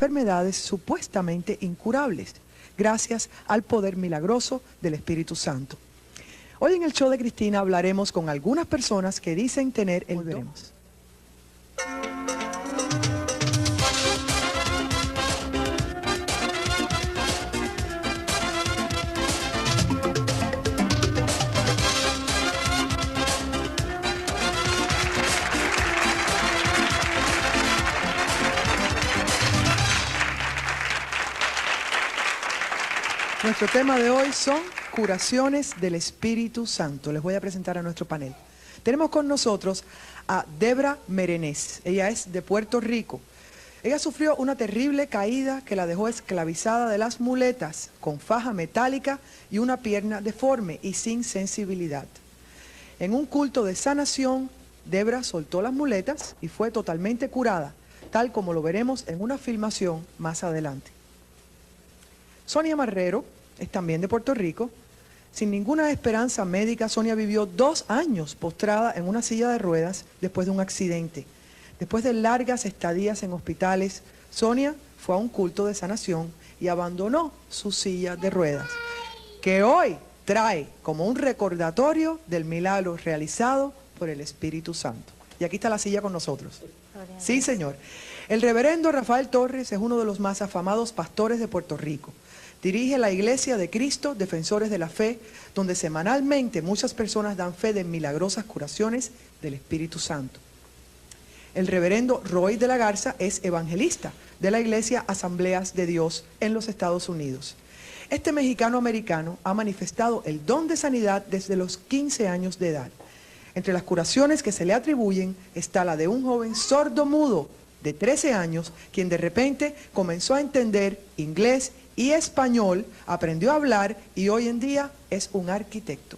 enfermedades supuestamente incurables, gracias al poder milagroso del Espíritu Santo. Hoy en el show de Cristina hablaremos con algunas personas que dicen tener el don. Nuestro tema de hoy son curaciones del Espíritu Santo. Les voy a presentar a nuestro panel. Tenemos con nosotros a Debra Merenés. Ella es de Puerto Rico. Ella sufrió una terrible caída que la dejó esclavizada de las muletas, con faja metálica y una pierna deforme y sin sensibilidad. En un culto de sanación, Debra soltó las muletas y fue totalmente curada, tal como lo veremos en una filmación más adelante. Sonia Marrero es también de Puerto Rico. Sin ninguna esperanza médica, Sonia vivió 2 años postrada en una silla de ruedas después de un accidente. Después de largas estadías en hospitales, Sonia fue a un culto de sanación y abandonó su silla de ruedas, que hoy trae como un recordatorio del milagro realizado por el Espíritu Santo. Y aquí está la silla con nosotros. Sí, señor. El reverendo Rafael Torres es uno de los más afamados pastores de Puerto Rico. Dirige la Iglesia de Cristo, Defensores de la Fe, donde semanalmente muchas personas dan fe de milagrosas curaciones del Espíritu Santo. El reverendo Roy de la Garza es evangelista de la Iglesia Asambleas de Dios en los Estados Unidos. Este mexicano-americano ha manifestado el don de sanidad desde los 15 años de edad. Entre las curaciones que se le atribuyen está la de un joven sordo-mudo de 13 años, quien de repente comenzó a entender inglés y español, aprendió a hablar y hoy en día es un arquitecto.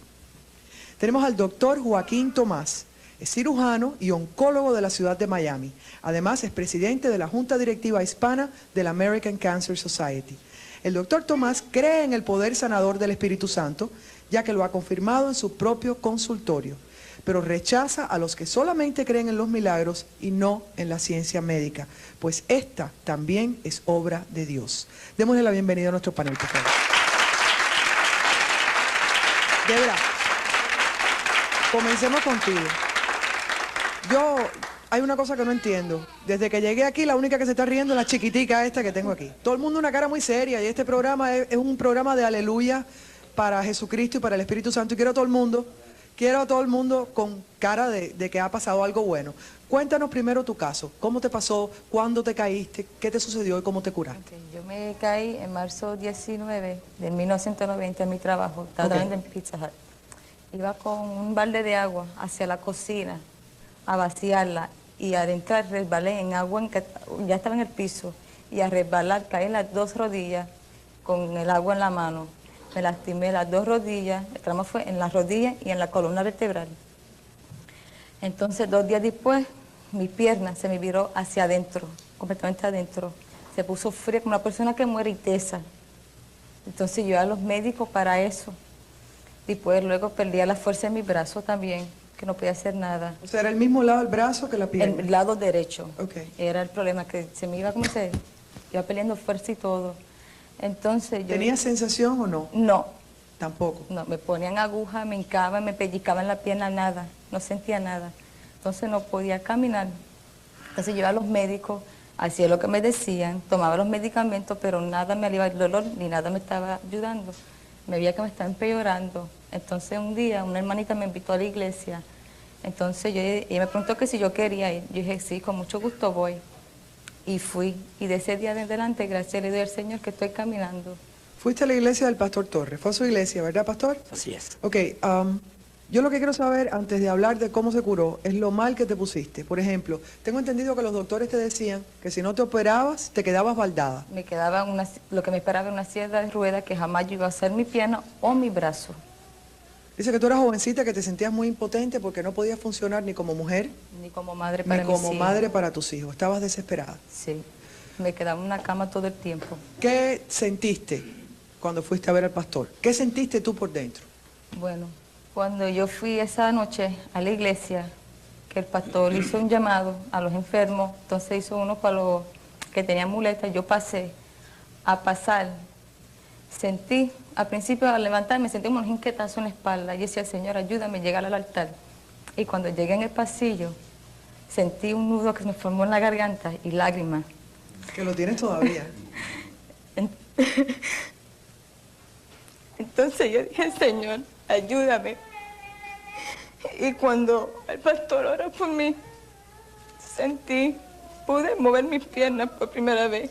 Tenemos al doctor Joaquín Tomás, es cirujano y oncólogo de la ciudad de Miami. Además es presidente de la Junta Directiva Hispana de la American Cancer Society. El doctor Tomás cree en el poder sanador del Espíritu Santo, ya que lo ha confirmado en su propio consultorio, pero rechaza a los que solamente creen en los milagros y no en la ciencia médica, pues esta también es obra de Dios. Démosle la bienvenida a nuestro panel, por favor. Debra, comencemos contigo. Hay una cosa que no entiendo. Desde que llegué aquí, la única que se está riendo es la chiquitica esta que tengo aquí. Todo el mundo una cara muy seria, y este programa es un programa de aleluya para Jesucristo y para el Espíritu Santo, y quiero a todo el mundo con cara de que ha pasado algo bueno. Cuéntanos primero tu caso. ¿Cómo te pasó? ¿Cuándo te caíste? ¿Qué te sucedió y cómo te curaste? Yo me caí en marzo 19 de 1990 en mi trabajo. Estaba trabajando en Pizza Hut. Iba con un balde de agua hacia la cocina a vaciarla y al entrar resbalé en agua, ya estaba en el piso, y al resbalar caí en las 2 rodillas con el agua en la mano. Me lastimé las 2 rodillas, el trauma fue en las rodillas y en la columna vertebral. Entonces 2 días después, mi pierna se me viró hacia adentro, completamente adentro. Se puso fría como una persona que muere y tesa. Entonces yo iba a los médicos para eso. Después luego perdía la fuerza en mi brazo también, que no podía hacer nada. O sea, ¿era el mismo lado del brazo que la pierna? El lado derecho. Okay. Era el problema, que se me iba como se iba perdiendo fuerza y todo. Entonces yo... ¿Tenías sensación o no? No. Tampoco. No, me ponían agujas, me hincaban, me pellizcaban la pierna, nada, no sentía nada. Entonces no podía caminar. Entonces yo iba a los médicos, hacía lo que me decían, tomaba los medicamentos, pero nada me aliviaba el dolor, ni nada me estaba ayudando. Me veía que me estaba empeorando. Entonces un día una hermanita me invitó a la iglesia. Entonces ella me preguntó que si yo quería ir. Yo dije, sí, con mucho gusto voy. Y fui. Y de ese día en adelante, gracias le doy al Señor que estoy caminando. Fuiste a la iglesia del pastor Torres. Fue a su iglesia, ¿verdad, pastor? Así es. Ok, yo lo que quiero saber, antes de hablar de cómo se curó, es lo mal que te pusiste. Por ejemplo, tengo entendido que los doctores te decían que si no te operabas, te quedabas baldada. Me quedaba lo que me esperaba era una silla de ruedas, que jamás yo iba a hacer mi pierna o mi brazo. Dice que tú eras jovencita, que te sentías muy impotente porque no podías funcionar ni como mujer, ni como madre para ni mis como hijos. madre para tus hijos. Estabas desesperada. Sí, me quedaba en una cama todo el tiempo. ¿Qué sentiste cuando fuiste a ver al pastor? ¿Qué sentiste tú por dentro? Bueno, cuando yo fui esa noche a la iglesia, que el pastor hizo un llamado a los enfermos, entonces hizo uno para los que tenía muletas, yo pasé a pasar. Sentí, al principio al levantarme, sentí un jinquetazo en la espalda y decía, Señor, ayúdame a llegar al altar. Y cuando llegué en el pasillo, sentí un nudo que se me formó en la garganta y lágrimas. Que lo tienes todavía. Entonces yo dije, Señor, ayúdame. Y cuando el pastor oró por mí, pude mover mis piernas por primera vez.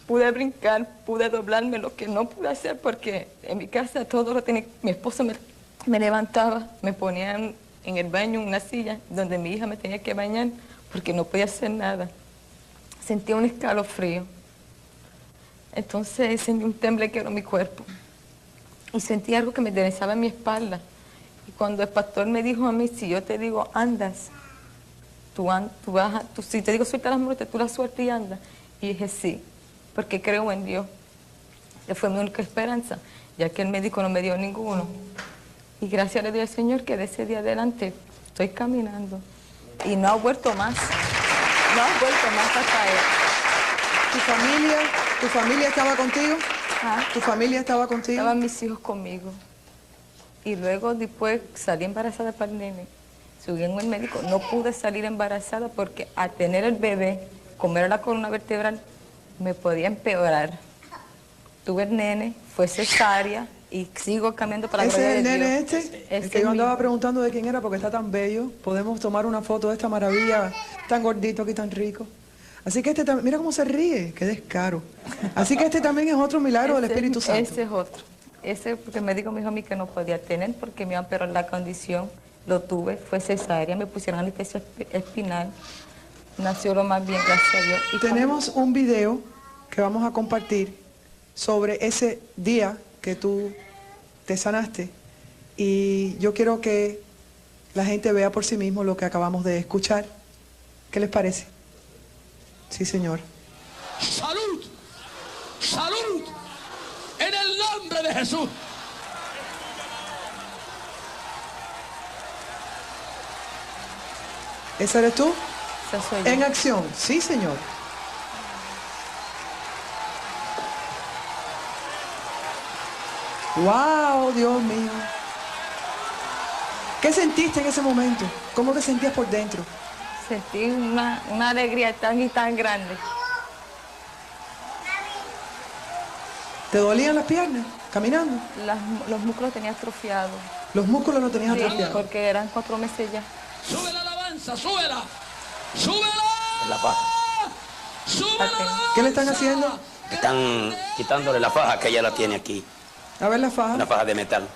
Pude brincar, pude doblarme, lo que no pude hacer porque en mi casa todo lo tenía. Mi esposo me levantaba, me ponía en el baño una silla donde mi hija me tenía que bañar porque no podía hacer nada. Sentía un escalofrío. Entonces sentí un temblequero en mi cuerpo y sentí algo que me enderezaba en mi espalda. Y cuando el pastor me dijo a mí, si yo te digo andas, si te digo suelta las muletas, tú las sueltas y andas. Y dije sí, porque creo en Dios. Esa fue mi única esperanza, ya que el médico no me dio ninguno. Y gracias le doy al Señor que de ese día adelante estoy caminando. Y no ha vuelto más. No ha vuelto más a caer. ¿Tu familia estaba contigo? ¿Ah? ¿Tu familia estaba contigo? Estaban mis hijos conmigo. Y luego después salí embarazada para el nene. Subí en el médico. No pude salir embarazada porque al tener el bebé, como era la columna vertebral, me podía empeorar. Tuve el nene, fue cesárea y sigo cambiando para la gloria de Dios. ¿Ese es el nene este? El que yo andaba preguntando de quién era porque está tan bello. Podemos tomar una foto de esta maravilla, tan gordito aquí, tan rico. Así que este también, mira cómo se ríe, qué descaro. Así que este también es otro milagro del Espíritu Santo. Ese es otro. Ese porque el médico me dijo a mí que no podía tener porque me iba a empeorar la condición. Lo tuve, fue cesárea, me pusieron anestesia espinal. Nació lo más bien, gracias a Dios. Y tenemos un video que vamos a compartir sobre ese día que tú te sanaste. Y yo quiero que la gente vea por sí mismo lo que acabamos de escuchar. ¿Qué les parece? Sí, Señor. ¡Salud! ¡Salud! En el nombre de Jesús. ¿Ese eres tú? Esa soy yo. En acción. Sí, Señor. ¡Wow, Dios mío! ¿Qué sentiste en ese momento? ¿Cómo te sentías por dentro? Sentí una alegría tan y tan grande. ¿Te dolían las piernas caminando? Los músculos tenía atrofiados. Los músculos los tenías Sí, atrofiados. porque eran 4 meses ya. ¡Sube la alabanza! ¡Súbela! ¡Súbela! La faja. ¡Sube la alabanza! ¿Qué le están haciendo? Están quitándole la faja que ella la tiene aquí. A ver la faja. Una faja de metal.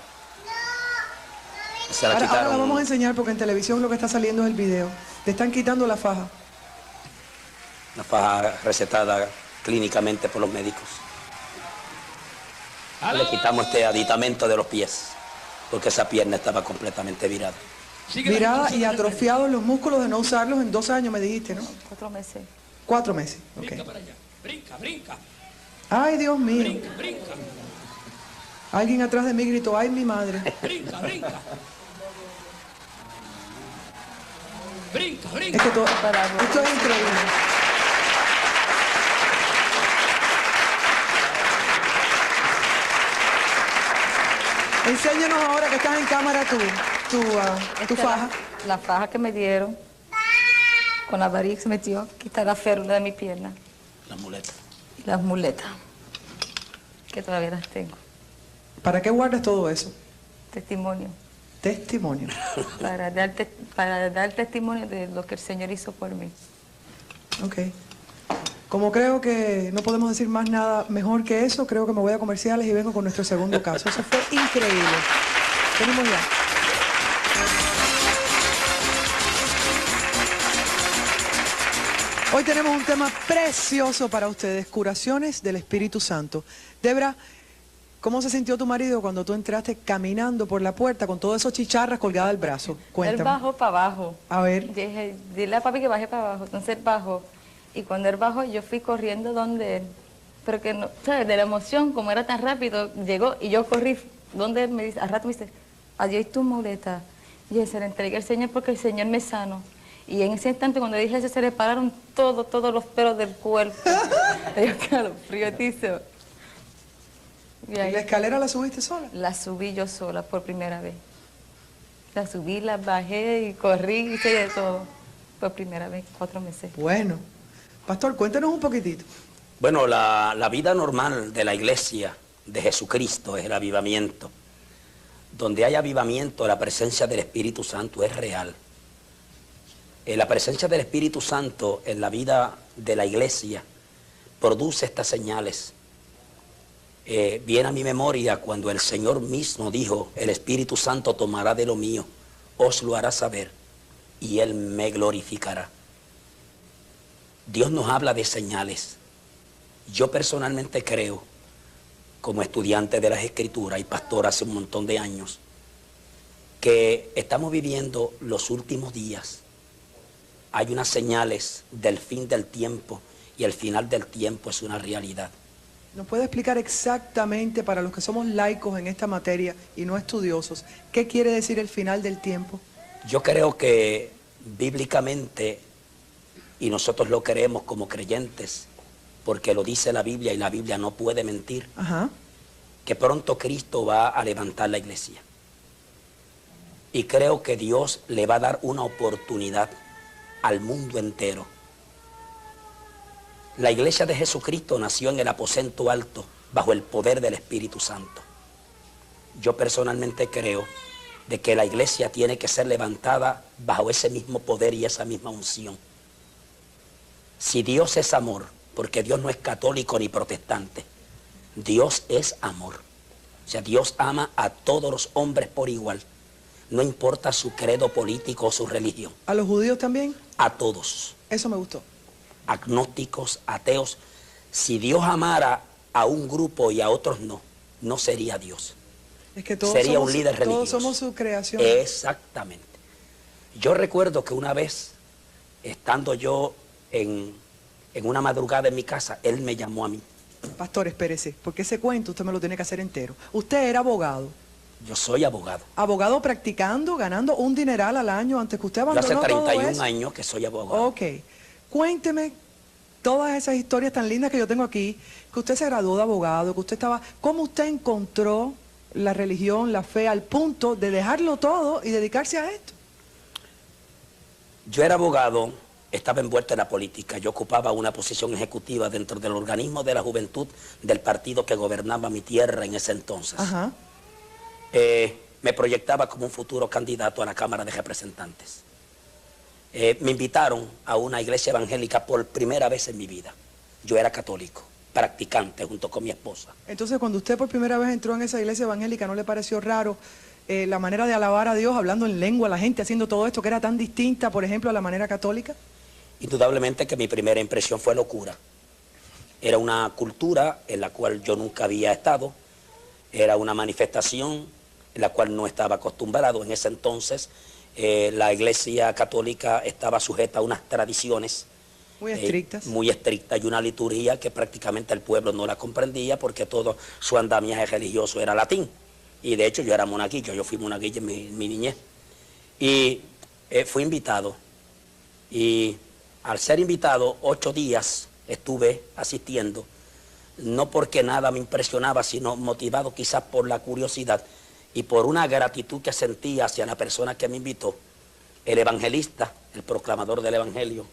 Se la Ahora la quitaron. vamos a enseñar porque en televisión lo que está saliendo es el video. Te están quitando la faja. Una faja recetada clínicamente por los médicos. Le quitamos este aditamento de los pies, porque esa pierna estaba completamente virada. Sigue la Mirada instrucción y del atrofiados los músculos de no usarlos en 2 años, me dijiste, ¿no? 4 meses. 4 meses. médico. Brinca Ok. para allá. Brinca, brinca, Ay, Dios mío. brinca, brinca, Alguien atrás de mí gritó, ay, mi madre. brinca, brinca. Brinca, Es brinca. que esto es increíble. Enséñanos ahora que estás en cámara tu Esta faja. La faja que me dieron, con la varilla que se metió, quitar la férula de mi pierna La muleta. y las muletas, que todavía las tengo. ¿Para qué guardas todo eso? Testimonio. Testimonio. Para dar testimonio de lo que el Señor hizo por mí. Ok. Como creo que no podemos decir más nada mejor que eso, creo que me voy a comerciales y vengo con nuestro segundo caso. Eso fue increíble. Venimos ya. Hoy tenemos un tema precioso para ustedes, curaciones del Espíritu Santo. Debra, ¿cómo se sintió tu marido cuando tú entraste caminando por la puerta con todos esos chicharras colgadas del brazo? Él Cuéntame. bajó para abajo. A ver. Dije, dile a papi que baje para abajo. Entonces él bajó. Y cuando él bajó, yo fui corriendo donde él. Pero que no, ¿sabes? De la emoción, como era tan rápido, llegó y yo corrí donde él me dice, al rato me dice, adiós tu muleta. Y yo se la entregué al Señor porque el Señor me sanó. Y en ese instante, cuando dije eso, se le pararon todos los pelos del cuerpo. Me dio calofrío, tío. Y ¿Y ahí la escalera la subiste sola? la subí yo sola por primera vez. La subí, la bajé y corrí, hice de todo. Por primera vez, 4 meses. Bueno. Pastor, cuéntanos un poquitito. Bueno, la vida normal de la iglesia de Jesucristo es el avivamiento. Donde hay avivamiento, la presencia del Espíritu Santo es real. La presencia del Espíritu Santo en la vida de la iglesia produce estas señales. Viene a mi memoria cuando el Señor mismo dijo, el Espíritu Santo tomará de lo mío, os lo hará saber y Él me glorificará. Dios nos habla de señales. Yo personalmente creo, como estudiante de las Escrituras y pastor hace un montón de años, que estamos viviendo los últimos días. Hay unas señales del fin del tiempo y el final del tiempo es una realidad. ¿Nos puede explicar exactamente, para los que somos laicos en esta materia y no estudiosos, qué quiere decir el final del tiempo? Yo creo que bíblicamente, y nosotros lo creemos como creyentes, porque lo dice la Biblia y la Biblia no puede mentir, Ajá. que pronto Cristo va a levantar la iglesia. Y creo que Dios le va a dar una oportunidad al mundo entero. La iglesia de Jesucristo nació en el aposento alto bajo el poder del Espíritu Santo. Yo personalmente creo de que la iglesia tiene que ser levantada bajo ese mismo poder y esa misma unción. Si Dios es amor, porque Dios no es católico ni protestante, Dios es amor. O sea, Dios ama a todos los hombres por igual. No importa su credo político o su religión. ¿A los judíos también? A todos. Eso me gustó. Agnósticos, ateos. Si Dios amara a un grupo y a otros no, no sería Dios. Es que todos Sería somos, un líder religioso. todos somos su creación. Exactamente. Yo recuerdo que una vez, estando yo en una madrugada en mi casa, él me llamó a mí. Pastor, espérese, porque ese cuento usted me lo tiene que hacer entero. Usted era abogado. Yo soy abogado. Abogado practicando, ganando un dineral al año antes que usted Yo abandonó hace todo 31 eso. años que soy abogado. Ok. Cuénteme todas esas historias tan lindas que yo tengo aquí, que usted se graduó de abogado, que usted estaba... ¿Cómo usted encontró la religión, la fe, al punto de dejarlo todo y dedicarse a esto? Yo era abogado, estaba envuelto en la política. Yo ocupaba una posición ejecutiva dentro del organismo de la juventud del partido que gobernaba mi tierra en ese entonces. Ajá. Me proyectaba como un futuro candidato a la Cámara de Representantes. Me invitaron a una iglesia evangélica por primera vez en mi vida. Yo era católico, practicante junto con mi esposa. Entonces, cuando usted por primera vez entró en esa iglesia evangélica, ¿no le pareció raro la manera de alabar a Dios, hablando en lengua, la gente haciendo todo esto, que era tan distinta, por ejemplo, a la manera católica? Indudablemente que mi primera impresión fue locura. Era una cultura en la cual yo nunca había estado. Era una manifestación en la cual no estaba acostumbrado. En ese entonces la iglesia católica estaba sujeta a unas tradiciones Muy estrictas. muy estrictas y una liturgia que prácticamente el pueblo no la comprendía porque todo su andamiaje religioso era latín. Y de hecho yo era monaguillo, yo fui monaguillo en mi niñez. Y fui invitado. Y al ser invitado, 8 días estuve asistiendo, no porque nada me impresionaba, sino motivado quizás por la curiosidad y por una gratitud que sentía hacia la persona que me invitó, el evangelista, el proclamador del evangelio,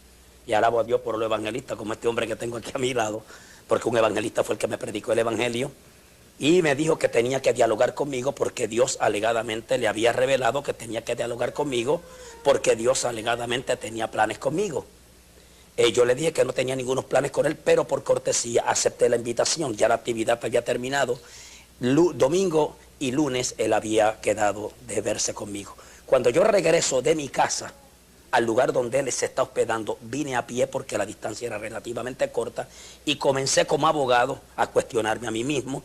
y alabo a Dios por lo evangelista, como este hombre que tengo aquí a mi lado, porque un evangelista fue el que me predicó el evangelio, y me dijo que tenía que dialogar conmigo porque Dios alegadamente le había revelado que tenía que dialogar conmigo porque Dios alegadamente tenía planes conmigo. Yo le dije que no tenía ningunos planes con él, pero por cortesía acepté la invitación. Ya la actividad había terminado. Domingo y lunes él había quedado de verse conmigo. Cuando yo regreso de mi casa al lugar donde él se está hospedando, vine a pie porque la distancia era relativamente corta y comencé como abogado a cuestionarme a mí mismo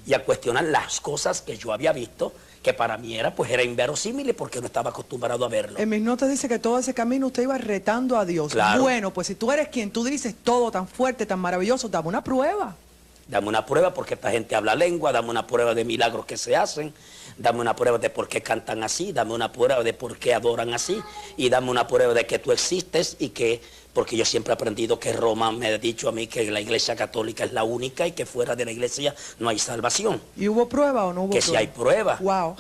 y a cuestionar las cosas que yo había visto, que para mí era inverosímil porque no estaba acostumbrado a verlo. En mis notas dice que todo ese camino usted iba retando a Dios. Claro. Bueno, pues si tú eres quien tú dices todo tan fuerte, tan maravilloso, dame una prueba. Dame una prueba porque esta gente habla lengua, dame una prueba de milagros que se hacen, dame una prueba de por qué cantan así, dame una prueba de por qué adoran así, y dame una prueba de que tú existes y que, porque yo siempre he aprendido que Roma me ha dicho a mí que la iglesia católica es la única y que fuera de la iglesia no hay salvación. ¿Y hubo prueba o no hubo Que prueba? si hay prueba. Wow.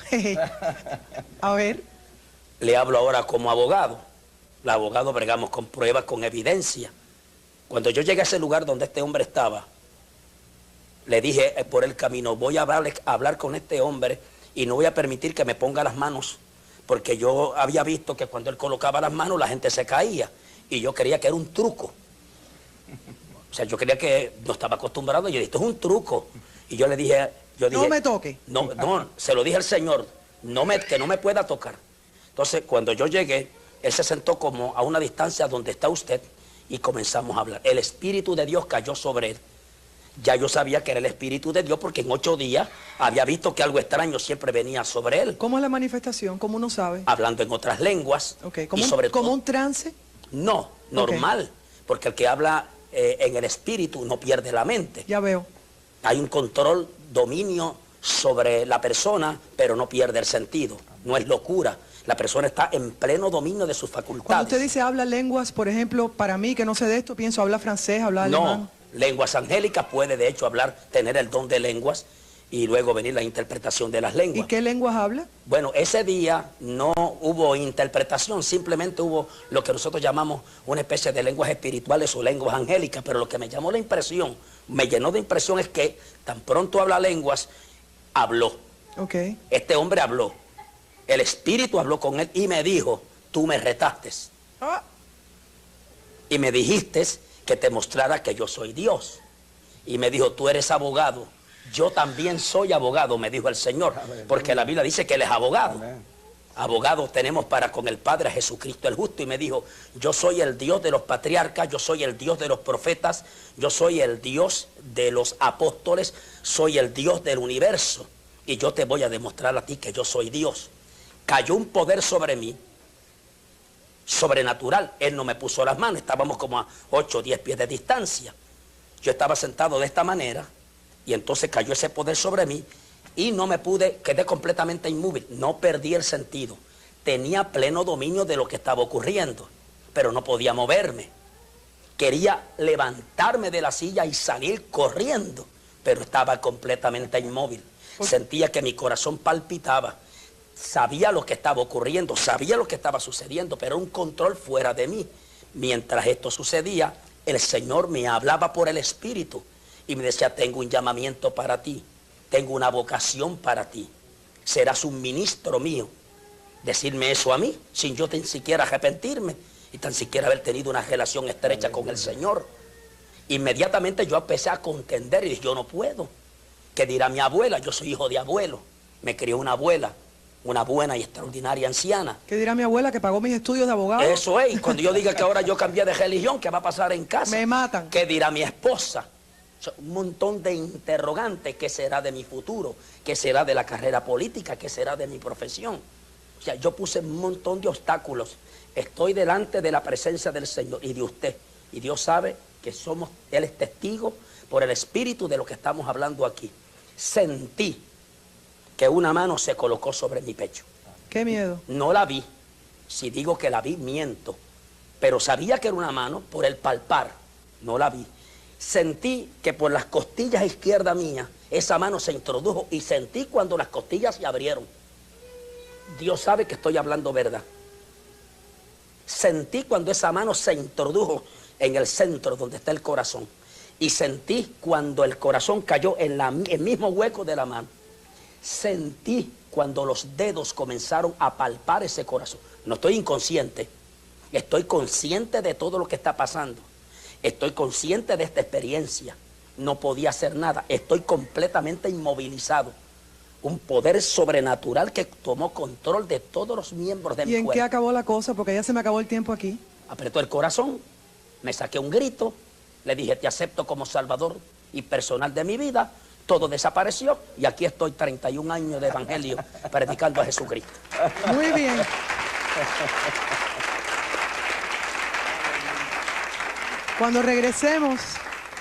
A ver. Le hablo ahora como abogado. Los abogados bregamos con pruebas, con evidencia. Cuando yo llegué a ese lugar donde este hombre estaba, le dije por el camino, voy a hablar con este hombre y no voy a permitir que me ponga las manos, porque yo había visto que cuando él colocaba las manos la gente se caía y yo creía que era un truco. O sea, yo creía que no estaba acostumbrado, yo dije, esto es un truco. Y yo le dije, No me toque. No, se lo dije al Señor, que no me pueda tocar. Entonces, cuando yo llegué, él se sentó como a una distancia donde está usted y comenzamos a hablar. El Espíritu de Dios cayó sobre él. Ya yo sabía que era el Espíritu de Dios porque en 8 días había visto que algo extraño siempre venía sobre él. ¿Cómo es la manifestación? ¿Cómo uno sabe? Hablando en otras lenguas. Okay. Y sobre todo, ¿Como un trance? No, normal. Porque el que habla en el Espíritu no pierde la mente. Ya veo. Hay un control, dominio sobre la persona, pero no pierde el sentido. No es locura. La persona está en pleno dominio de sus facultades. Cuando usted dice habla lenguas, por ejemplo, para mí que no sé de esto, pienso habla francés, habla alemán. No, lenguas angélicas puede de hecho hablar, tener el don de lenguas y luego venir la interpretación de las lenguas. ¿Y qué lenguas habla? Bueno, ese día no hubo interpretación, simplemente hubo lo que nosotros llamamos una especie de lenguas espirituales o lenguas angélicas, pero lo que me llamó la impresión, me llenó de impresión es que tan pronto habla lenguas, habló. Okay. Este hombre habló. El Espíritu habló con él y me dijo, tú me retaste. Ah. Y me dijiste que te mostrara que yo soy Dios. Y me dijo, tú eres abogado. Yo también soy abogado, me dijo el Señor. Porque la Biblia dice que Él es abogado. Abogado tenemos para con el Padre a Jesucristo el justo. Y me dijo, yo soy el Dios de los patriarcas, yo soy el Dios de los profetas, yo soy el Dios de los apóstoles, soy el Dios del universo. Y yo te voy a demostrar a ti que yo soy Dios. Cayó un poder sobre mí, sobrenatural. Él no me puso las manos, estábamos como a 8 o 10 pies de distancia. Yo estaba sentado de esta manera y entonces cayó ese poder sobre mí y no me pude, quedé completamente inmóvil, no perdí el sentido. Tenía pleno dominio de lo que estaba ocurriendo, pero no podía moverme. Quería levantarme de la silla y salir corriendo, pero estaba completamente inmóvil. Sentía que mi corazón palpitaba. Sabía lo que estaba ocurriendo, sabía lo que estaba sucediendo, pero un control fuera de mí. Mientras esto sucedía, el Señor me hablaba por el Espíritu y me decía, tengo un llamamiento para ti, tengo una vocación para ti, serás un ministro mío. Decirme eso a mí, sin yo tan siquiera arrepentirme y tan siquiera haber tenido una relación estrecha con el Señor. Inmediatamente yo empecé a contender y dije, yo no puedo. ¿Qué dirá mi abuela? Yo soy hijo de abuelo, me crió una abuela. Una buena y extraordinaria anciana. ¿Qué dirá mi abuela que pagó mis estudios de abogado? Eso es, y cuando yo diga que ahora yo cambié de religión, ¿qué va a pasar en casa? Me matan. ¿Qué dirá mi esposa? O sea, un montón de interrogantes. ¿Qué será de mi futuro? ¿Qué será de la carrera política? ¿Qué será de mi profesión? O sea, yo puse un montón de obstáculos. Estoy delante de la presencia del Señor y de usted. Y Dios sabe que Él es testigo por el Espíritu de lo que estamos hablando aquí. Sentí que una mano se colocó sobre mi pecho. Qué miedo. No la vi. Si digo que la vi, miento. Pero sabía que era una mano por el palpar. No la vi. Sentí que por las costillas izquierdas mías, esa mano se introdujo y sentí cuando las costillas se abrieron. Dios sabe que estoy hablando verdad. Sentí cuando esa mano se introdujo en el centro donde está el corazón. Y sentí cuando el corazón cayó en el mismo hueco de la mano. Sentí cuando los dedos comenzaron a palpar ese corazón. No estoy inconsciente, estoy consciente de todo lo que está pasando. Estoy consciente de esta experiencia. No podía hacer nada, estoy completamente inmovilizado. Un poder sobrenatural que tomó control de todos los miembros de mi cuerpo. ¿Y en qué acabó la cosa? Porque ya se me acabó el tiempo aquí. Apretó el corazón, me saqué un grito, le dije, te acepto como Salvador y personal de mi vida. Todo desapareció y aquí estoy 31 años de evangelio predicando a Jesucristo. Muy bien. Cuando regresemos,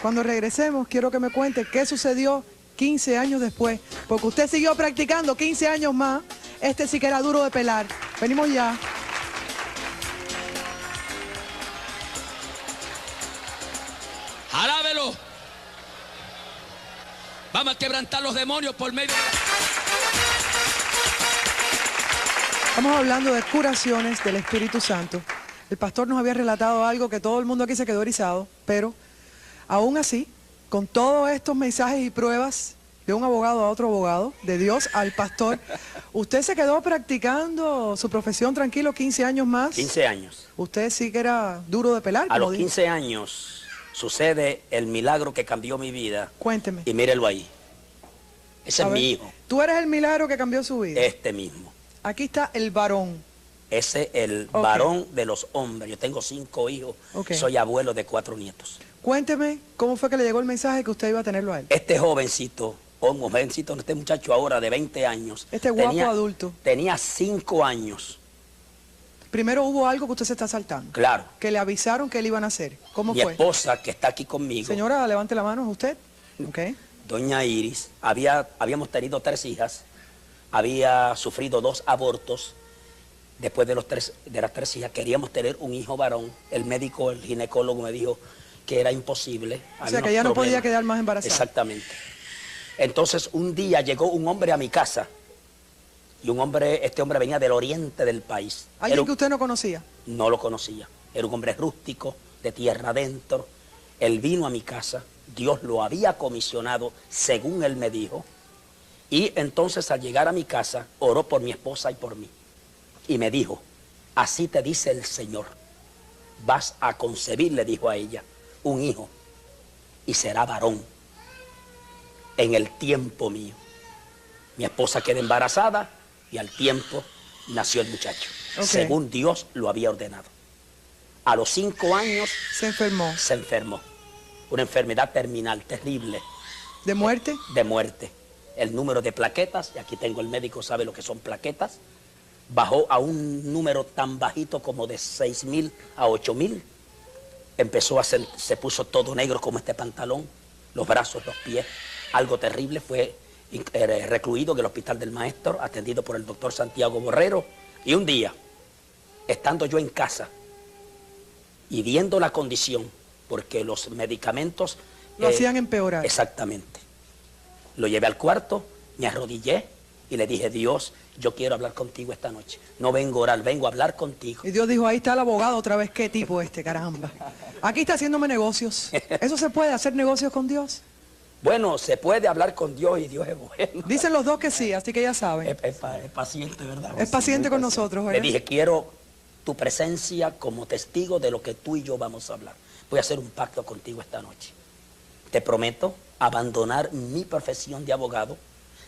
Cuando regresemos, quiero que me cuente qué sucedió 15 años después. Porque usted siguió practicando 15 años más. Este sí que era duro de pelar. Venimos ya. Alábelo. Vamos a quebrantar los demonios por medio de... Estamos hablando de curaciones del Espíritu Santo. El pastor nos había relatado algo que todo el mundo aquí se quedó erizado, pero aún así, con todos estos mensajes y pruebas de un abogado a otro abogado, de Dios al pastor, usted se quedó practicando su profesión tranquilo 15 años más. 15 años. Usted sí que era duro de pelar. A los dijo. 15 años sucede el milagro que cambió mi vida. Cuénteme. Y mírelo ahí. Ese A es ver, mi hijo. Tú eres el milagro que cambió su vida. Este mismo. Aquí está el varón. Ese es el Ok. varón de los hombres. Yo tengo 5 hijos. Ok. Soy abuelo de 4 nietos. Cuénteme cómo fue que le llegó el mensaje que usted iba a tenerlo a él. Este jovencito, este muchacho ahora de 20 años. Este guapo adulto. Tenía 5 años. Primero hubo algo que usted se está saltando. Claro. Que le avisaron que le iban a hacer. ¿Cómo Mi fue? esposa, que está aquí conmigo, Señora, levante la mano, ¿es usted? Ok. doña Iris, habíamos tenido 3 hijas, había sufrido 2 abortos. Después de las 3 hijas queríamos tener un hijo varón. El médico, el ginecólogo me dijo que era imposible. O había sea, que unos ya no podía problemas. quedar más embarazada. Exactamente. Entonces un día llegó un hombre a mi casa y este hombre venía del oriente del país. ¿Alguien que usted no conocía? No lo conocía. Era un hombre rústico, de tierra adentro. Él vino a mi casa, Dios lo había comisionado según él me dijo. Y entonces al llegar a mi casa, oró por mi esposa y por mí. Y me dijo, así te dice el Señor, vas a concebir, le dijo a ella, un hijo y será varón en el tiempo mío. Mi esposa quedó embarazada y al tiempo nació el muchacho, Ok. según Dios lo había ordenado. A los 5 años Se enfermó. se enfermó, una enfermedad terminal, terrible, ¿De muerte? de muerte. El número de plaquetas, y aquí tengo el médico, sabe lo que son plaquetas, bajó a un número tan bajito como de 6.000 a 8.000. Se puso todo negro como este pantalón, los brazos, los pies, algo terrible. Fue recluido en el Hospital del Maestro, atendido por el doctor Santiago Borrero. Y un día, estando yo en casa y viendo la condición, porque los medicamentos Lo hacían empeorar. Exactamente. Lo llevé al cuarto, me arrodillé y le dije, Dios, yo quiero hablar contigo esta noche. No vengo a orar, vengo a hablar contigo. Y Dios dijo, ahí está el abogado otra vez. ¿Qué tipo este, caramba? Aquí está haciéndome negocios. ¿Eso se puede, hacer negocios con Dios? Bueno, se puede hablar con Dios y Dios es bueno. Dicen los dos que sí, así que ya saben. Es paciente, ¿verdad? Es paciente con nosotros, Le ¿verdad? dije, quiero tu presencia como testigo de lo que tú y yo vamos a hablar. Voy a hacer un pacto contigo esta noche. Te prometo abandonar mi profesión de abogado,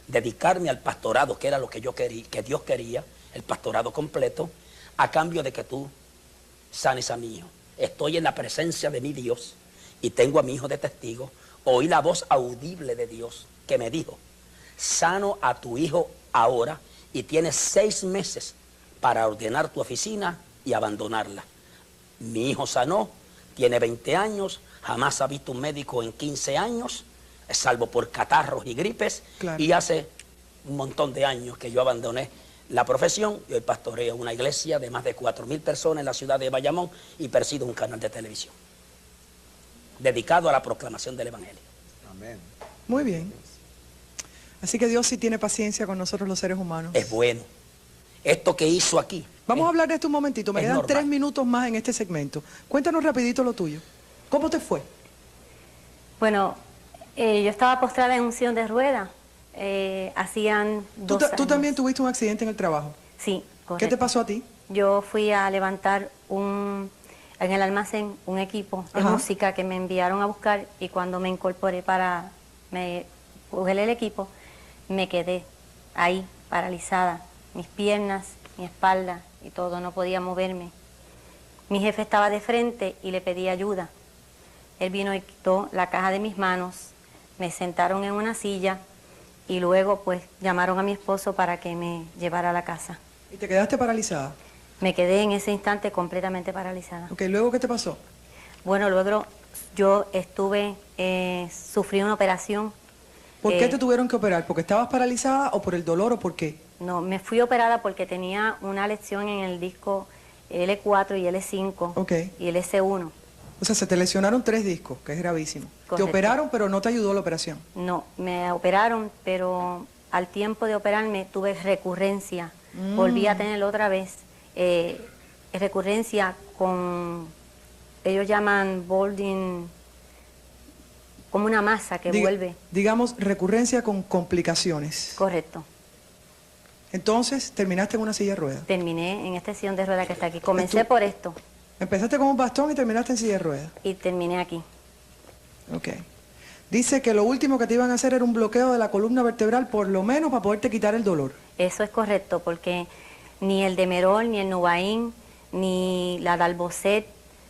dedicarme al pastorado, que era lo que yo quería, que Dios quería, el pastorado completo, a cambio de que tú sanes a mi hijo. Estoy en la presencia de mi Dios y tengo a mi hijo de testigo. Oí la voz audible de Dios que me dijo, sano a tu hijo ahora y tienes 6 meses para ordenar tu oficina y abandonarla. Mi hijo sanó, tiene 20 años, jamás ha visto un médico en 15 años, salvo por catarros y gripes, Claro. y hace un montón de años que yo abandoné la profesión y hoy pastoreo una iglesia de más de 4.000 personas en la ciudad de Bayamón y presido un canal de televisión dedicado a la proclamación del Evangelio. Amén. Muy bien. Así que Dios sí tiene paciencia con nosotros los seres humanos. Es bueno. Esto que hizo aquí. Vamos a hablar de esto un momentito. Me es quedan normal. 3 minutos más en este segmento. Cuéntanos rapidito lo tuyo. ¿Cómo te fue? Bueno, yo estaba postrada en un sillón de ruedas. Hacían ¿Tú, 2 tú años. también tuviste un accidente en el trabajo. Sí, correcto. ¿Qué te pasó a ti? Yo fui a levantar en el almacén un equipo de Ajá. música que me enviaron a buscar y cuando me incorporé para coger el equipo, me quedé ahí paralizada. Mis piernas, mi espalda y todo, no podía moverme. Mi jefe estaba de frente y le pedí ayuda. Él vino y quitó la caja de mis manos, me sentaron en una silla y luego pues llamaron a mi esposo para que me llevara a la casa. ¿Y te quedaste paralizada? Me quedé en ese instante completamente paralizada. Ok, ¿luego qué te pasó? Bueno, luego yo sufrí una operación. ¿Por qué te tuvieron que operar? ¿Porque estabas paralizada o por el dolor o por qué? No, me fui operada porque tenía una lesión en el disco L4 y L5 Ok. y el S1. O sea, se te lesionaron 3 discos, que es gravísimo. Te Correcto. operaron, pero no te ayudó la operación. No, me operaron, pero al tiempo de operarme tuve recurrencia. Volví a tener otra vez recurrencia con, ellos llaman balding, como una masa que vuelve. Digamos, recurrencia con complicaciones. Correcto. Entonces, terminaste en una silla de ruedas. Terminé en esta silla de ruedas que está aquí. Comencé por esto Empezaste con un bastón y terminaste en silla de ruedas. y terminé aquí. Ok. Dice que lo último que te iban a hacer era un bloqueo de la columna vertebral, por lo menos para poderte quitar el dolor. Eso es correcto, porque ni el Demerol, ni el Nubain, ni la Dalbocet,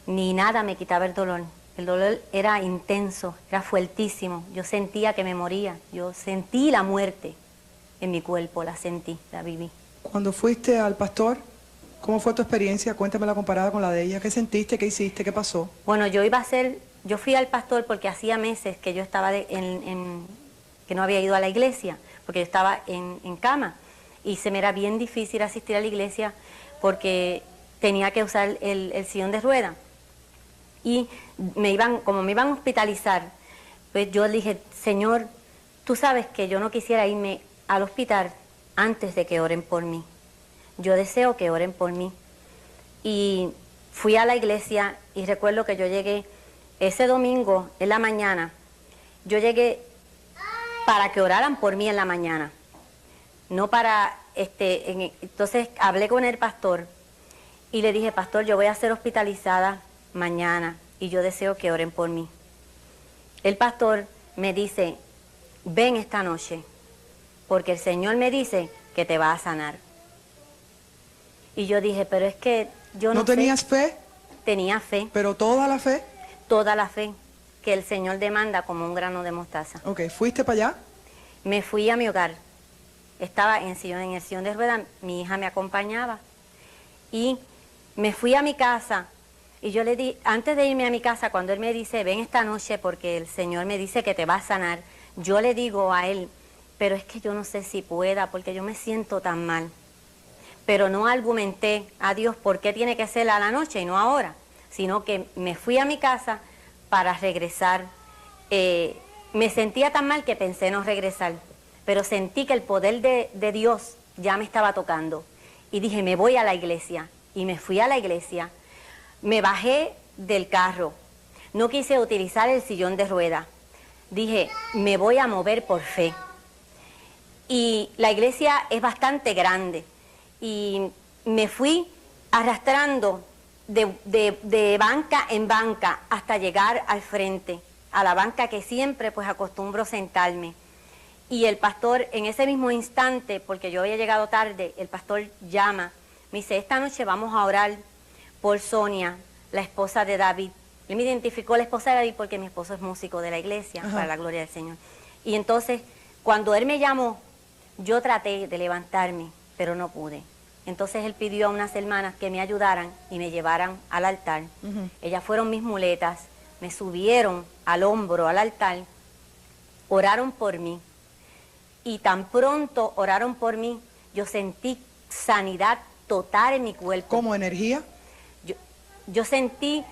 ni nada me quitaba el dolor. El dolor era intenso, era fuertísimo. Yo sentía que me moría. Yo sentí la muerte en mi cuerpo, la sentí, la viví. Cuando fuiste al pastor, ¿cómo fue tu experiencia? Cuéntamela comparada con la de ella. ¿Qué sentiste? ¿Qué hiciste? ¿Qué pasó? Bueno, yo fui al pastor porque hacía meses que yo estaba que no había ido a la iglesia, porque yo estaba en cama y se me era bien difícil asistir a la iglesia porque tenía que usar el sillón de rueda. Y como me iban a hospitalizar, pues yo dije, Señor, tú sabes que yo no quisiera irme al hospital antes de que oren por mí. Yo deseo que oren por mí. Y fui a la iglesia y recuerdo que yo llegué ese domingo en la mañana. Yo llegué para que oraran por mí en la mañana. No para, entonces hablé con el pastor y le dije, pastor, yo voy a ser hospitalizada mañana y yo deseo que oren por mí. El pastor me dice, ven esta noche, porque el Señor me dice que te va a sanar. Y yo dije, pero es que yo no sé. ¿No tenías fe? Tenía fe, ¿Pero toda la fe? toda la fe que el Señor demanda como un grano de mostaza. Ok, ¿fuiste para allá? Me fui a mi hogar. Estaba en el sillón de ruedas, mi hija me acompañaba. Y me fui a mi casa. Y yo le di, antes de irme a mi casa, cuando él me dice, ven esta noche porque el Señor me dice que te va a sanar, yo le digo a él, pero es que yo no sé si pueda porque yo me siento tan mal. Pero no argumenté a Dios por qué tiene que ser a la noche y no ahora, sino que me fui a mi casa para regresar. Me sentía tan mal que pensé no regresar, pero sentí que el poder de Dios ya me estaba tocando. Y dije, me voy a la iglesia. Y me fui a la iglesia. Me bajé del carro. No quise utilizar el sillón de ruedas. Dije, me voy a mover por fe. Y la iglesia es bastante grande. Y me fui arrastrando de banca en banca hasta llegar al frente, a la banca que siempre pues acostumbro sentarme. Y el pastor en ese mismo instante, porque yo había llegado tarde, el pastor llama, me dice, esta noche vamos a orar por Sonia, la esposa de David. Él me identificó la esposa de David porque mi esposo es músico de la iglesia, para la gloria del Señor. Y entonces, cuando él me llamó, yo traté de levantarme, pero no pude. Entonces él pidió a unas hermanas que me ayudaran y me llevaran al altar. Ellas fueron mis muletas, me subieron al hombro, al altar, oraron por mí. Y tan pronto oraron por mí, yo sentí sanidad total en mi cuerpo. ¿Como energía? Yo sentí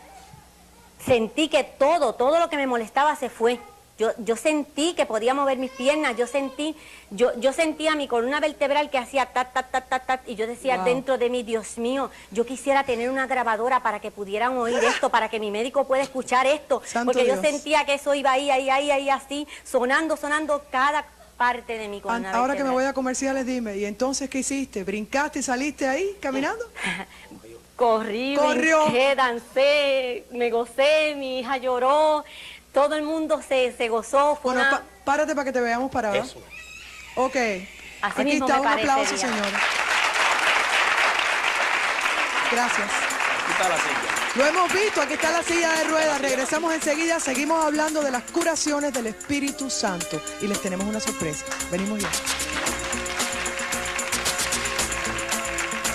que todo lo que me molestaba se fue. Yo sentí que podía mover mis piernas, yo sentía mi columna vertebral que hacía tat, tat, tat, tat, tat, y yo decía dentro de mí, Dios mío, yo quisiera tener una grabadora para que pudieran oír esto, para que mi médico pueda escuchar esto, Santo porque Dios. yo sentía que eso iba ahí, así, sonando cada parte de mi columna Ahora que me vertebral. voy a comerciales, dime, ¿y entonces qué hiciste? ¿Brincaste y saliste ahí caminando? Corrió. Brinqué, dancé, me gocé, mi hija lloró, todo el mundo se gozó. Fue Bueno, una... párate para que te veamos parada. Eso. Ok. Así Aquí mismo está, me un aplauso, parecería. señora. Gracias. Aquí está la silla. Lo hemos visto, aquí está la silla de ruedas. Regresamos enseguida, seguimos hablando de las curaciones del Espíritu Santo. Y les tenemos una sorpresa. Venimos ya.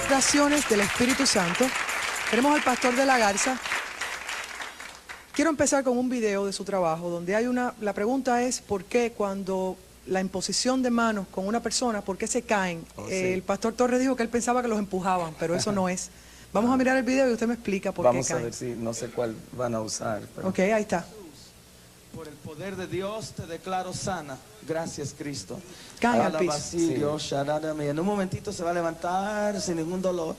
Curaciones del Espíritu Santo. Tenemos al pastor de la Garza. Quiero empezar con un video de su trabajo donde hay la pregunta es ¿por qué cuando la imposición de manos con una persona, por qué se caen? Oh, sí. El pastor Torres dijo que él pensaba que los empujaban, pero eso no es. Vamos a mirar el video y usted me explica por qué Vamos a caen. ver si, no sé cuál van a usar. Pero... Ok, ahí está. Por el poder de Dios te declaro sana. Gracias, Cristo. Cae al piso. Alabasillo, sharadame. En un momentito se va a levantar sin ningún dolor.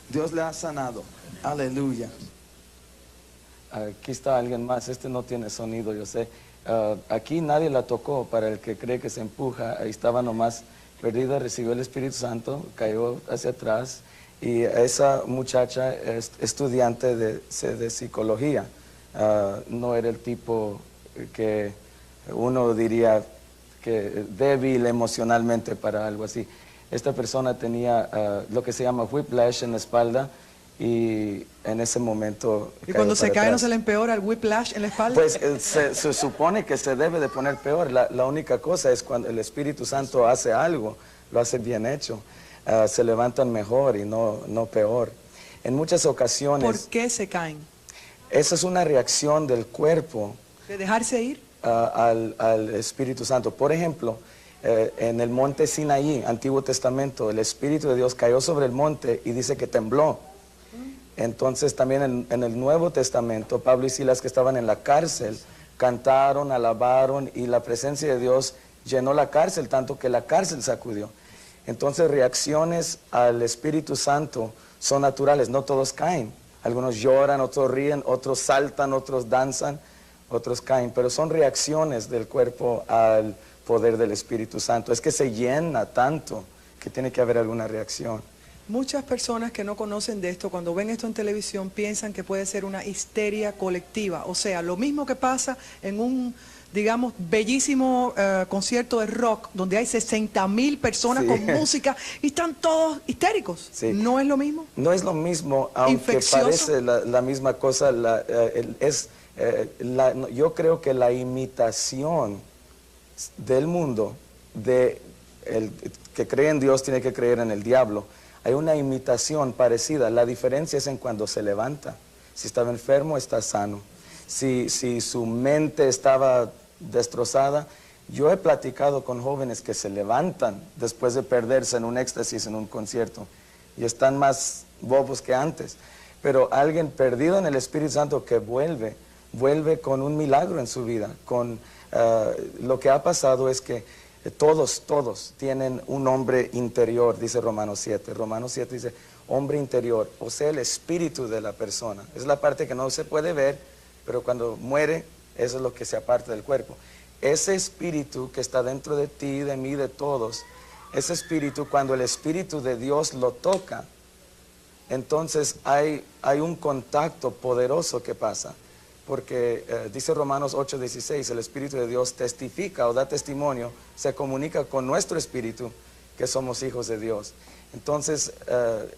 Dios le ha sanado. Aleluya. Aquí está alguien más, este no tiene sonido, yo sé. Aquí nadie la tocó, para el que cree que se empuja, ahí estaba nomás perdida, recibió el Espíritu Santo, cayó hacia atrás, y esa muchacha es estudiante de psicología. No era el tipo que uno diría que débil emocionalmente para algo así. Esta persona tenía lo que se llama whiplash en la espalda, y en ese momento Y cayó cuando se para cae, ¿no atrás. se le empeora el whiplash en la espalda? Pues se supone que se debe de poner peor. La única cosa es cuando el Espíritu Santo hace algo, lo hace bien hecho. Se levantan mejor y no peor. En muchas ocasiones, ¿Por qué se caen? esa es una reacción del cuerpo ¿De dejarse ir? al Espíritu Santo. Por ejemplo, en el monte Sinaí, Antiguo Testamento, el Espíritu de Dios cayó sobre el monte y dice que tembló. Entonces también en el Nuevo Testamento, Pablo y Silas, que estaban en la cárcel, cantaron, alabaron, y la presencia de Dios llenó la cárcel, tanto que la cárcel sacudió. Entonces reacciones al Espíritu Santo son naturales, no todos caen. Algunos lloran, otros ríen, otros saltan, otros danzan, otros caen, pero son reacciones del cuerpo al poder del Espíritu Santo. Es que se llena tanto que tiene que haber alguna reacción. Muchas personas que no conocen de esto, cuando ven esto en televisión, piensan que puede ser una histeria colectiva. O sea, lo mismo que pasa en un, digamos, bellísimo concierto de rock, donde hay 60,000 personas Sí. con música y están todos histéricos. Sí. ¿No es lo mismo? No es lo mismo, aunque Infeccioso. parece la misma cosa. Yo creo que la imitación del mundo, el que cree en Dios tiene que creer en el diablo. Hay una imitación parecida. La diferencia es en cuando se levanta. Si estaba enfermo, está sano. Si su mente estaba destrozada. Yo he platicado con jóvenes que se levantan después de perderse en un éxtasis, en un concierto, y están más bobos que antes. Pero alguien perdido en el Espíritu Santo que vuelve con un milagro en su vida. Lo que ha pasado es que todos tienen un hombre interior, dice Romanos 7. Romanos 7 dice, hombre interior, o sea, el espíritu de la persona. Es la parte que no se puede ver, pero cuando muere, eso es lo que se aparta del cuerpo. Ese espíritu que está dentro de ti, de mí, de todos, ese espíritu, cuando el Espíritu de Dios lo toca, entonces hay un contacto poderoso que pasa. Porque dice Romanos 8:16, el Espíritu de Dios testifica o da testimonio, se comunica con nuestro espíritu que somos hijos de Dios. Entonces,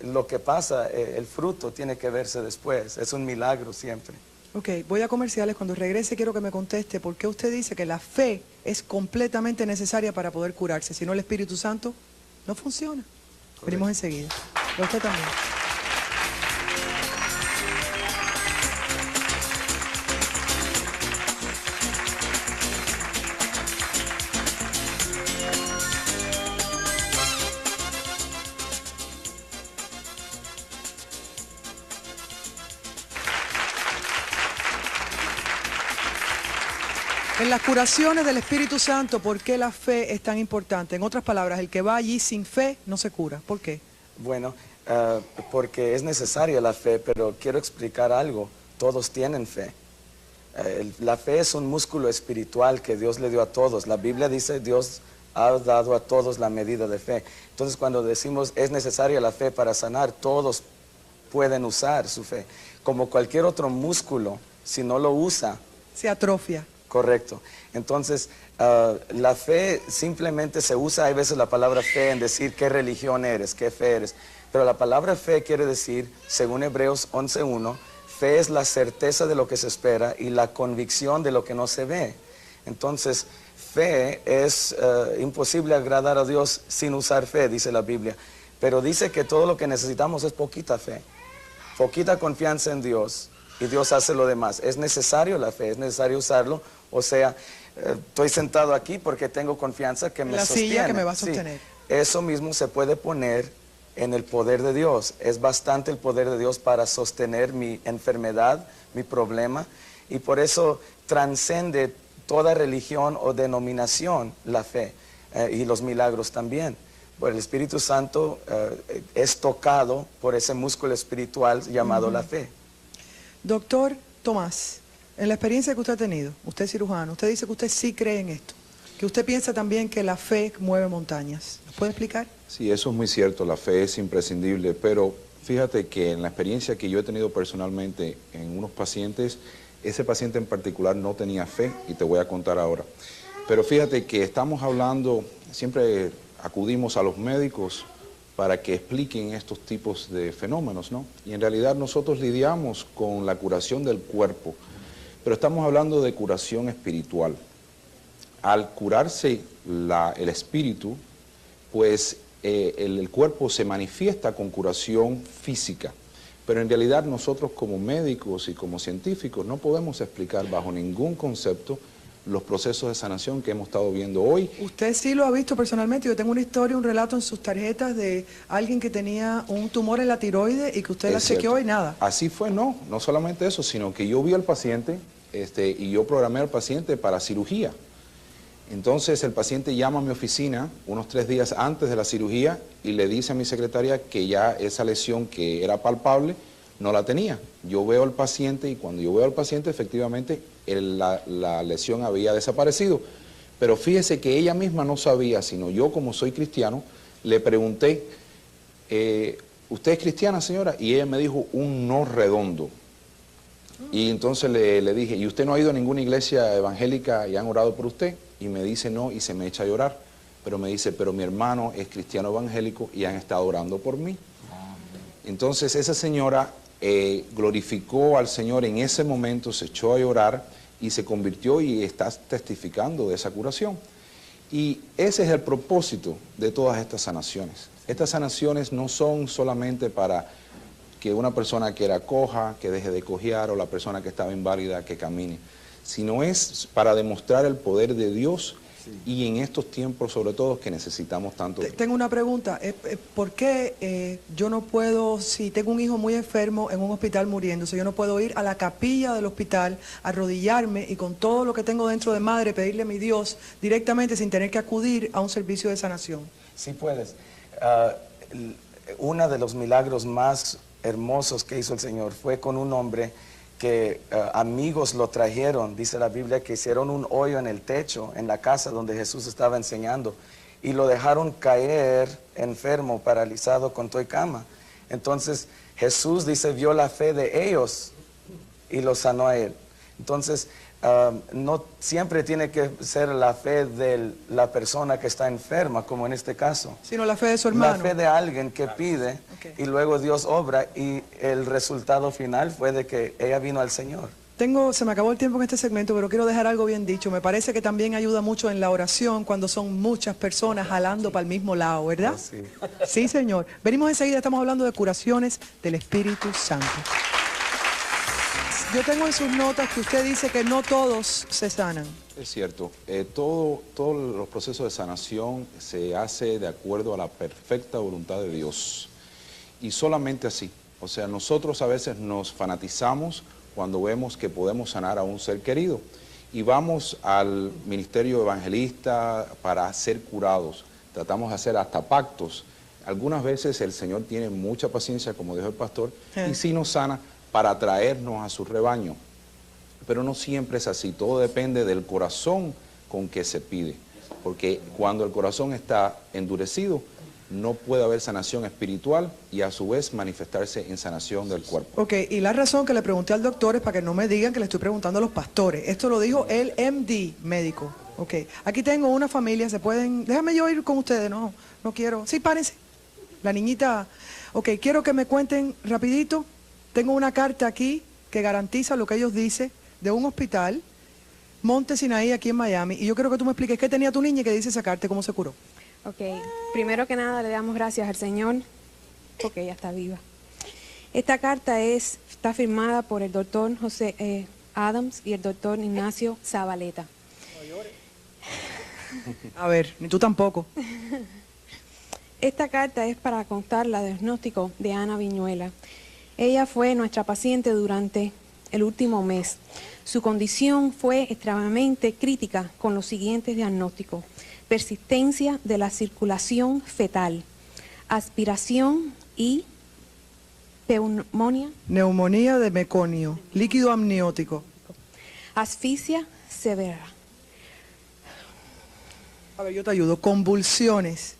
lo que pasa, el fruto tiene que verse después, es un milagro siempre. Ok, voy a comerciales. Cuando regrese quiero que me conteste por qué usted dice que la fe es completamente necesaria para poder curarse. Si no, el Espíritu Santo no funciona. Venimos enseguida. Y a usted también. En las curaciones del Espíritu Santo, ¿por qué la fe es tan importante? En otras palabras, el que va allí sin fe no se cura. ¿Por qué? Bueno, porque es necesaria la fe, pero quiero explicar algo. Todos tienen fe. La fe es un músculo espiritual que Dios le dio a todos. La Biblia dice, Dios ha dado a todos la medida de fe. Entonces, cuando decimos es necesaria la fe para sanar, todos pueden usar su fe. Como cualquier otro músculo, si no lo usa, Se atrofia. correcto. Entonces, la fe simplemente se usa, hay veces la palabra fe en decir qué religión eres, qué fe eres. Pero la palabra fe quiere decir, según Hebreos 11:1, fe es la certeza de lo que se espera y la convicción de lo que no se ve. Entonces, fe es imposible agradar a Dios sin usar fe, dice la Biblia. Pero dice que todo lo que necesitamos es poquita fe, poquita confianza en Dios y Dios hace lo demás. Es necesario la fe, es necesario usarlo. O sea, estoy sentado aquí porque tengo confianza que me La sostiene. silla que me va a Sí, sostener. eso mismo se puede poner en el poder de Dios. Es bastante el poder de Dios para sostener mi enfermedad, mi problema, y por eso transcende toda religión o denominación la fe, y los milagros también. Pues el Espíritu Santo es tocado por ese músculo espiritual llamado la fe. Doctor Tomás, en la experiencia que usted ha tenido, usted es cirujano, usted dice que usted sí cree en esto, que usted piensa también que la fe mueve montañas. ¿Nos puede explicar? Sí, eso es muy cierto, la fe es imprescindible, pero fíjate que en la experiencia que yo he tenido personalmente en unos pacientes, ese paciente en particular no tenía fe y te voy a contar ahora. Pero fíjate que estamos hablando, siempre acudimos a los médicos para que expliquen estos tipos de fenómenos, ¿no? Y en realidad nosotros lidiamos con la curación del cuerpo, pero estamos hablando de curación espiritual. Al curarse el espíritu, pues el cuerpo se manifiesta con curación física, pero en realidad nosotros como médicos y como científicos no podemos explicar bajo ningún concepto los procesos de sanación que hemos estado viendo hoy. Usted sí lo ha visto personalmente. Yo tengo una historia, un relato en sus tarjetas de alguien que tenía un tumor en la tiroides y que usted la chequeó y nada. Así fue, no solamente eso, sino que yo vi al paciente y yo programé al paciente para cirugía. Entonces el paciente llama a mi oficina unos 3 días antes de la cirugía y le dice a mi secretaria que ya esa lesión que era palpable no la tenía. Yo veo al paciente y cuando yo veo al paciente efectivamente la lesión había desaparecido. Pero fíjese que ella misma no sabía, sino yo como soy cristiano, le pregunté, ¿usted es cristiana, señora? Y ella me dijo un no redondo. Y entonces le dije, ¿y usted no ha ido a ninguna iglesia evangélica y han orado por usted? Y me dice no y se me echa a llorar. Pero me dice, pero mi hermano es cristiano evangélico y han estado orando por mí. Entonces esa señora glorificó al Señor en ese momento, se echó a llorar y se convirtió y está testificando de esa curación. Y ese es el propósito de todas estas sanaciones. Estas sanaciones no son solamente para que una persona que era coja, que deje de cojear, o la persona que estaba inválida, que camine, sino es para demostrar el poder de Dios. Y en estos tiempos, sobre todo, que necesitamos tanto. Tengo una pregunta. ¿Por qué yo no puedo, si tengo un hijo muy enfermo en un hospital muriéndose, yo no puedo ir a la capilla del hospital, arrodillarme y con todo lo que tengo dentro de madre, pedirle a mi Dios directamente sin tener que acudir a un servicio de sanación? Sí puedes. Uno de los milagros más hermosos que hizo el Señor fue con un hombre que amigos lo trajeron, dice la Biblia, que hicieron un hoyo en el techo, en la casa donde Jesús estaba enseñando, y lo dejaron caer enfermo, paralizado, con toda cama. Entonces Jesús, dice, vio la fe de ellos y lo sanó a él. Entonces, no siempre tiene que ser la fe de la persona que está enferma, como en este caso, sino la fe de su hermano. La fe de alguien que pide, y luego Dios obra, y el resultado final fue de que ella vino al Señor. Se me acabó el tiempo en este segmento, pero quiero dejar algo bien dicho. Me parece que también ayuda mucho en la oración cuando son muchas personas jalando para el mismo lado, ¿verdad? Oh, sí. Sí, señor. Venimos enseguida, estamos hablando de curaciones del Espíritu Santo. Yo tengo en sus notas que usted dice que no todos se sanan. Es cierto. Todos los procesos de sanación se hace de acuerdo a la perfecta voluntad de Dios. Y solamente así. O sea, nosotros a veces nos fanatizamos cuando vemos que podemos sanar a un ser querido. Y vamos al ministerio evangelista para ser curados. Tratamos de hacer hasta pactos. Algunas veces el Señor tiene mucha paciencia, como dijo el pastor, y sí nos sana para atraernos a su rebaño. Pero no siempre es así, todo depende del corazón con que se pide. Porque cuando el corazón está endurecido, no puede haber sanación espiritual y a su vez manifestarse en sanación del cuerpo. Ok, y la razón que le pregunté al doctor es para que no me digan que le estoy preguntando a los pastores. Esto lo dijo el MD médico. Ok, aquí tengo una familia, se pueden... Déjame yo ir con ustedes, no quiero... Sí, párense. La niñita... Ok, quiero que me cuenten rapidito. Tengo una carta aquí que garantiza lo que ellos dicen de un hospital, Monte Sinaí, aquí en Miami. Y yo quiero que tú me expliques qué tenía tu niña y qué dice esa carta, cómo se curó. Ok, primero que nada le damos gracias al Señor porque ella está viva. Esta carta está firmada por el doctor José Adams y el doctor Ignacio Zabaleta. A ver, ni tú tampoco. Esta carta es para contar el diagnóstico de Ana Viñuela. Ella fue nuestra paciente durante el último mes. Su condición fue extremadamente crítica con los siguientes diagnósticos: persistencia de la circulación fetal, aspiración y neumonía, Neumonía de meconio, líquido amniótico. asfixia severa. A ver, yo te ayudo. Convulsiones,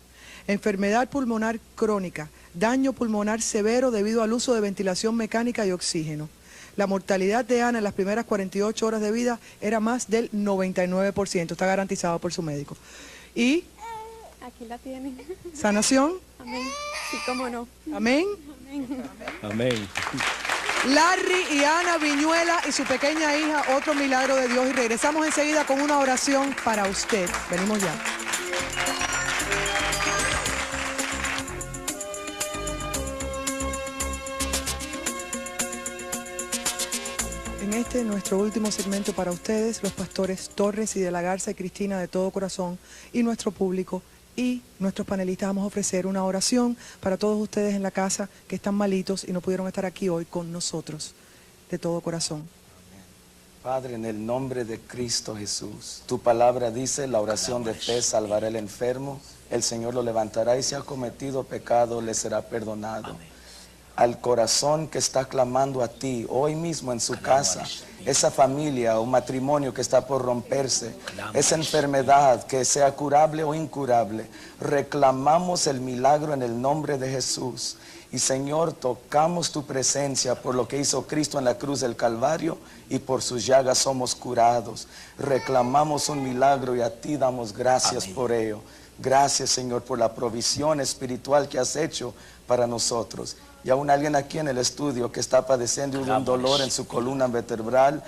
enfermedad pulmonar crónica, daño pulmonar severo debido al uso de ventilación mecánica y oxígeno. La mortalidad de Ana en las primeras 48 horas de vida era más del 99%, está garantizado por su médico. Y Aquí la tienen. sanación. Amén. Sí, cómo no. Amén. Amén. Larry y Ana Viñuela y su pequeña hija, otro milagro de Dios. Y regresamos enseguida con una oración para usted. Venimos ya. En este, nuestro último segmento para ustedes, los pastores Torres y de la Garza y Cristina de todo corazón, y nuestro público y nuestros panelistas vamos a ofrecer una oración para todos ustedes en la casa que están malitos y no pudieron estar aquí hoy con nosotros, de todo corazón. Padre, en el nombre de Cristo Jesús, tu palabra dice, la oración de fe salvará al enfermo, el Señor lo levantará y si ha cometido pecado le será perdonado. Amén. Al corazón que está clamando a ti hoy mismo en su casa, esa familia o matrimonio que está por romperse, esa enfermedad que sea curable o incurable, reclamamos el milagro en el nombre de Jesús. Y Señor, tocamos tu presencia por lo que hizo Cristo en la cruz del Calvario y por sus llagas somos curados. Reclamamos un milagro y a ti damos gracias por ello. Gracias, Señor, por la provisión espiritual que has hecho para nosotros. Y aún alguien aquí en el estudio que está padeciendo de un dolor en su columna vertebral,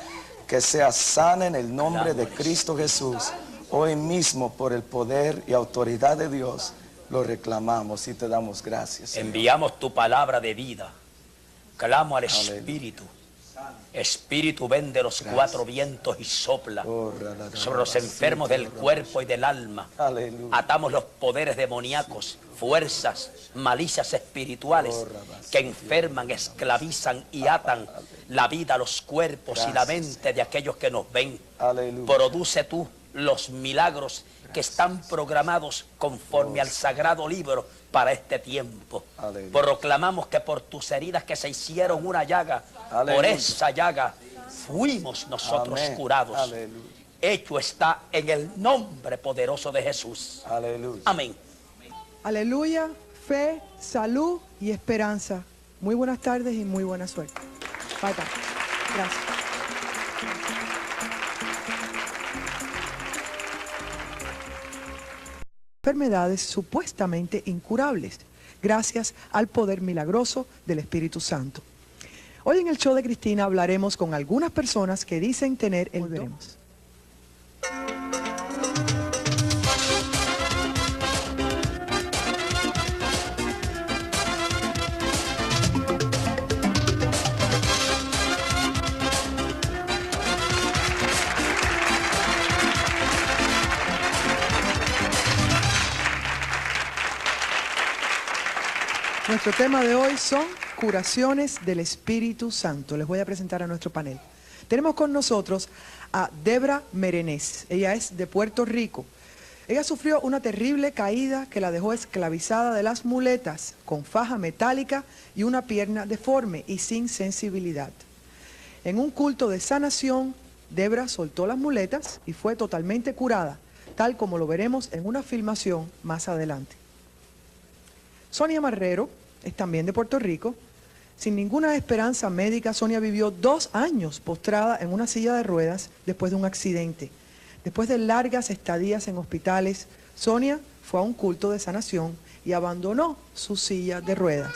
que sea sana en el nombre de Cristo Jesús. Hoy mismo, por el poder y autoridad de Dios, lo reclamamos y te damos gracias, Señor. Enviamos tu palabra de vida. Clamo al Espíritu. Espíritu, ven de los cuatro vientos y sopla sobre los enfermos del cuerpo y del alma. Atamos los poderes demoníacos, fuerzas, malicias espirituales que enferman, esclavizan y atan la vida, los cuerpos y la mente de aquellos que nos ven. Produce tú los milagros que están programados conforme al sagrado libro para este tiempo. Proclamamos que por tus heridas que se hicieron una llaga, por esa llaga fuimos nosotros curados. Hecho está en el nombre poderoso de Jesús. Amén. Aleluya, fe, salud y esperanza. Muy buenas tardes y muy buena suerte. Bye, bye. Gracias. Enfermedades supuestamente incurables, gracias al poder milagroso del Espíritu Santo. Hoy en el show de Cristina hablaremos con algunas personas que dicen tener el don. Nuestro tema de hoy son curaciones del Espíritu Santo. Les voy a presentar a nuestro panel. Tenemos con nosotros a Debra Merenés. Ella es de Puerto Rico. Ella sufrió una terrible caída que la dejó esclavizada de las muletas, con faja metálica y una pierna deforme y sin sensibilidad. En un culto de sanación, Debra soltó las muletas y fue totalmente curada, tal como lo veremos en una filmación más adelante. Sonia Marrero es también de Puerto Rico. Sin ninguna esperanza médica, Sonia vivió 2 años postrada en una silla de ruedas después de un accidente. Después de largas estadías en hospitales, Sonia fue a un culto de sanación y abandonó su silla de ruedas,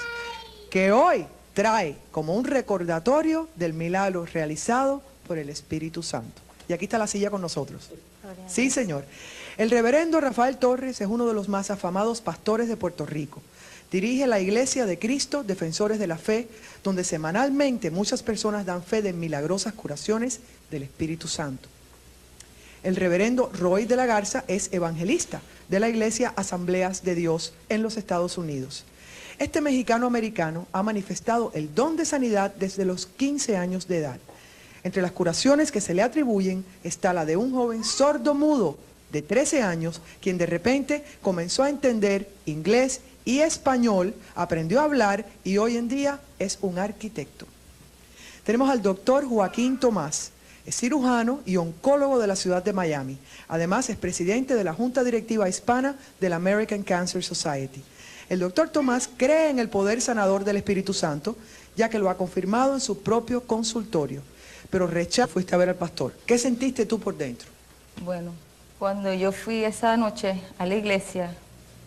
que hoy trae como un recordatorio del milagro realizado por el Espíritu Santo. Y aquí está la silla con nosotros. Sí, señor. El reverendo Rafael Torres es uno de los más afamados pastores de Puerto Rico. Dirige la Iglesia de Cristo, Defensores de la Fe, donde semanalmente muchas personas dan fe de milagrosas curaciones del Espíritu Santo. El reverendo Roy de la Garza es evangelista de la Iglesia Asambleas de Dios en los Estados Unidos. Este mexicano-americano ha manifestado el don de sanidad desde los 15 años de edad. Entre las curaciones que se le atribuyen está la de un joven sordo-mudo de 13 años, quien de repente comenzó a entender inglés y español, aprendió a hablar y hoy en día es un arquitecto. Tenemos al doctor Joaquín Tomás, es cirujano y oncólogo de la ciudad de Miami. Además es presidente de la Junta Directiva Hispana de la American Cancer Society. El doctor Tomás cree en el poder sanador del Espíritu Santo, ya que lo ha confirmado en su propio consultorio. Pero fuiste a ver al pastor. ¿Qué sentiste tú por dentro? Bueno, cuando yo fui esa noche a la iglesia,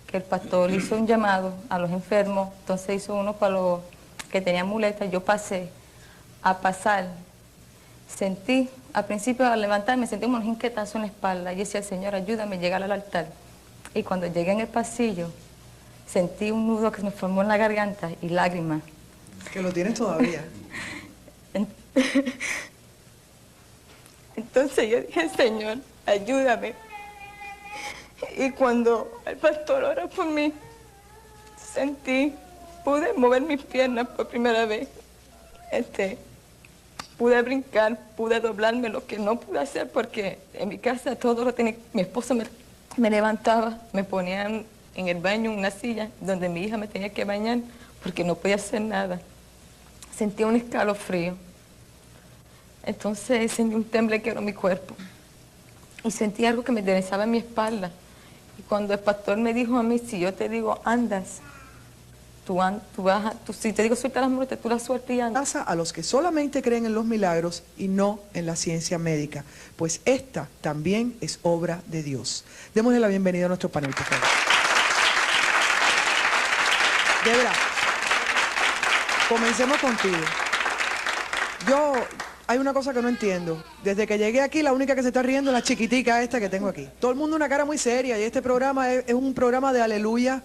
que el pastor hizo un llamado a los enfermos, entonces hizo uno para los que tenían muletas, yo pasé a pasar. Sentí, al principio al levantarme, sentí unos inquietazos en la espalda. Y decía, Señor, ayúdame a llegar al altar. Y cuando llegué en el pasillo, sentí un nudo que se me formó en la garganta y lágrimas. Que lo tienes todavía. Entonces yo dije, Señor, ayúdame. Y cuando el pastor oró por mí, pude mover mis piernas por primera vez. Pude brincar, pude doblarme, lo que no pude hacer porque en mi casa todo lo tenía. Mi esposo me levantaba, me ponía en el baño una silla donde mi hija me tenía que bañar porque no podía hacer nada. Sentía un escalofrío. Entonces sentí un temblequero en mi cuerpo y sentí algo que me enderezaba en mi espalda. Y cuando el pastor me dijo a mí, si yo te digo andas, si te digo suelta las muletas, tú las sueltas y andas. Pasa a los que solamente creen en los milagros y no en la ciencia médica, pues esta también es obra de Dios. Démosle la bienvenida a nuestro panel, por favor. Debra, comencemos contigo. Hay una cosa que no entiendo. Desde que llegué aquí, la única que se está riendo es la chiquitica esta que tengo aquí. Todo el mundo una cara muy seria y este programa es un programa de aleluya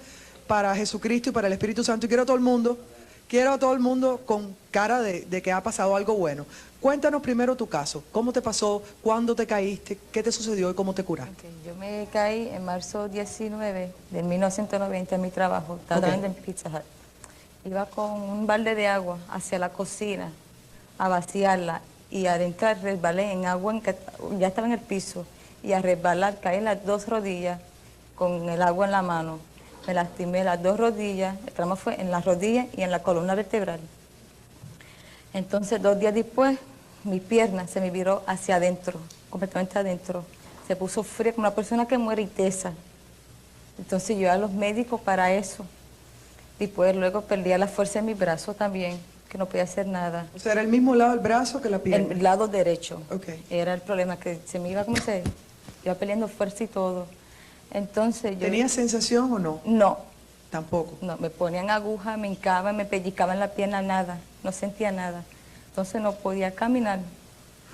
para Jesucristo y para el Espíritu Santo. Y quiero a todo el mundo con cara de que ha pasado algo bueno. Cuéntanos primero tu caso. ¿Cómo te pasó? ¿Cuándo te caíste? ¿Qué te sucedió y cómo te curaste? Yo me caí en marzo 19 de 1990 en mi trabajo. Estaba trabajando en Pizza Hut. Iba con un balde de agua hacia la cocina a vaciarla y al entrar resbalé en agua, ya estaba en el piso, y al resbalar caí en las 2 rodillas con el agua en la mano. Me lastimé las 2 rodillas, el trauma fue en las rodillas y en la columna vertebral. Entonces 2 días después mi pierna se me viró hacia adentro, completamente adentro. Se puso fría como una persona que muere y tesa. Entonces yo iba a los médicos para eso. Después luego perdía la fuerza en mi brazo también, que no podía hacer nada. O sea, ¿era el mismo lado del brazo que la pierna? El lado derecho. Okay. Era el problema, que se me iba, iba perdiendo fuerza y todo. Entonces yo... ¿Tenías sensación o no? No. Tampoco. No, me ponían aguja, me hincaban, me pellizcaban la pierna, nada. No sentía nada. Entonces no podía caminar.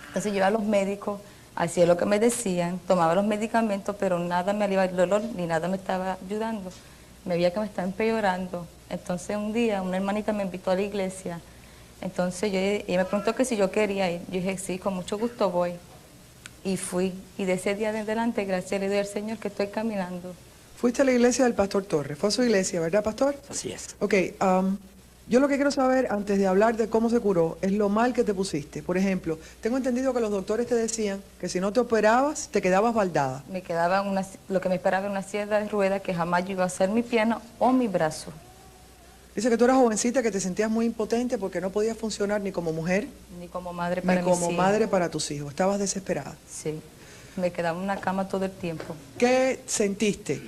Entonces yo iba a los médicos, hacía lo que me decían, tomaba los medicamentos, pero nada me aliviaba el dolor, ni nada me estaba ayudando. Me veía que me estaba empeorando. Entonces un día una hermanita me invitó a la iglesia. Entonces ella me preguntó que si yo quería ir. Yo dije, sí, con mucho gusto voy. Y fui. Y de ese día en adelante, gracias le doy al Señor que estoy caminando. Fuiste a la iglesia del pastor Torres. Fue a su iglesia, ¿verdad, pastor? Así es. Ok, yo lo que quiero saber, antes de hablar de cómo se curó, es lo mal que te pusiste. Por ejemplo, tengo entendido que los doctores te decían que si no te operabas, te quedabas baldada. Me quedaba lo que me esperaba era una silla de ruedas que jamás yo iba a hacer mi pierna o mi brazo. Dice que tú eras jovencita, que te sentías muy impotente porque no podías funcionar ni como mujer, ni como madre para ni como madre para tus hijos. Estabas desesperada. Sí, me quedaba en una cama todo el tiempo. ¿Qué sentiste